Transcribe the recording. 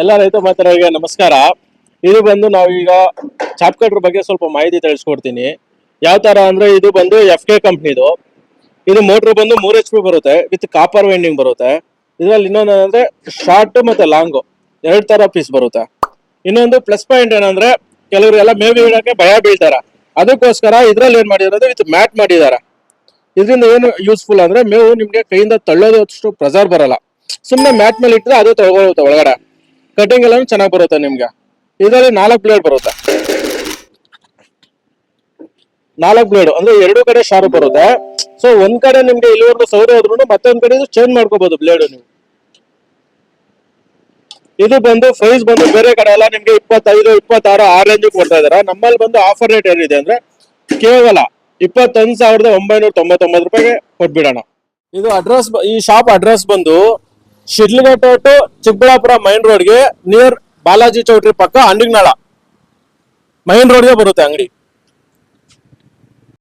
ಎಲ್ಲ ರೈತ ಮಾತರರಿಗೆ ನಮಸ್ಕಾರ. ಇದು ಬಂದು ನಾವೀಗ ಚಾಪ್ ಕಟ್ರ್ ಬಗ್ಗೆ ಸ್ವಲ್ಪ ಮಾಹಿತಿ ತಿಳಿಸ್ಕೊಡ್ತೀನಿ. ಯಾವ ತರ ಅಂದ್ರೆ ಇದು ಬಂದು FK ಕಂಪ್ನಿದು. ಇದು ಮೋಟರ್ ಬಂದು 3 HP ಬರುತ್ತೆ, ವಿತ್ ಕಾಪರ್ ವೈಂಡಿಂಗ್ ಬರುತ್ತೆ. ಇದ್ರಲ್ಲಿ ಇನ್ನೊಂದು ಅಂದ್ರೆ ಶಾರ್ಟ್ ಮತ್ತೆ ಲಾಂಗ್ ಎರಡ್ ತರ ಪೀಸ್ ಬರುತ್ತೆ. ಇನ್ನೊಂದು ಪ್ಲಸ್ ಪಾಯಿಂಟ್ ಏನಂದ್ರೆ ಕೆಲವರೆಲ್ಲ ಮೇವು ಇಡಕ್ಕೆ ಭಯ ಬೀಳ್ತಾರೆ, ಅದಕ್ಕೋಸ್ಕರ ಇದ್ರಲ್ಲಿ ಏನ್ ಮಾಡಿದಾರೆ ವಿತ್ ಮ್ಯಾಟ್ ಮಾಡಿದಾರೆ. ಇದರಿಂದ ಏನು ಯೂಸ್ಫುಲ್ ಅಂದ್ರೆ ಮೇವು ನಿಮ್ಗೆ ಕೈಯಿಂದ ತಳ್ಳೋದಷ್ಟು ಪ್ರೆಸರ್ ಬರಲ್ಲ. ಸುಮ್ನೆ ಮ್ಯಾಟ್ ಮೇಲೆ ಇಟ್ಟರೆ ಅದು ತಗೊಳುತ್ತೆ ಒಳಗಡೆ. ಕಟಿಂಗ್ ಎಲ್ಲ ಚೆನ್ನಾಗಿ ಬರುತ್ತೆ ನಿಮ್ಗೆ. ಇದರಲ್ಲಿ 4 ಬ್ಲೇಡ್ ಬರುತ್ತೆ, 4 ಬ್ಲೇಡ್ ಅಂದ್ರೆ ಎರಡು ಕಡೆ ಶಾರ್ಪ್ ಬರುತ್ತೆ. ಸೊ ಒಂದ್ ಕಡೆ ನಿಮ್ಗೆ ಇಲ್ಲಿವರೆಗೂ ಸೌದೆ ಹೋದ್ರು ಮತ್ತೊಂದ್ ಕಡೆ ಚೇಂಜ್ ಮಾಡ್ಕೋಬಹುದು ಬ್ಲೇಡ್ ನೀವು. ಇದು ಬಂದು ಪ್ರೈಸ್ ಬಂದು ಬೇರೆ ಕಡೆ ಎಲ್ಲ ನಿಮ್ಗೆ 25, 26 ಆ ರೇಂಜ್ ಕೊಡ್ತಾ ಇದಾರೆ. ನಮ್ಮಲ್ಲಿ ಬಂದು ಆಫರ್ ರೇಟ್ ಏನಿದೆ ಅಂದ್ರೆ ಕೇವಲ 21,999 ರೂಪಾಯಿಗೆ ಕೊಟ್ಬಿಡೋಣ. ಇದು ಅಡ್ರೆಸ್, ಈ ಶಾಪ್ ಅಡ್ರೆಸ್ ಬಂದು ಶಿಡ್ಲಘಟ್ಟ ಟು ಚಿಕ್ಕಬಳ್ಳಾಪುರ ಮೈನ್ ರೋಡ್ಗೆ ನಿಯರ್ ಬಾಲಾಜಿ ಚೌಟ್ರಿ ಪಕ್ಕ ಅಂಡಿಗ್ನಾಳ ಮೈನ್ ರೋಡ್ಗೆ ಬರುತ್ತೆ ಅಂಗಡಿ.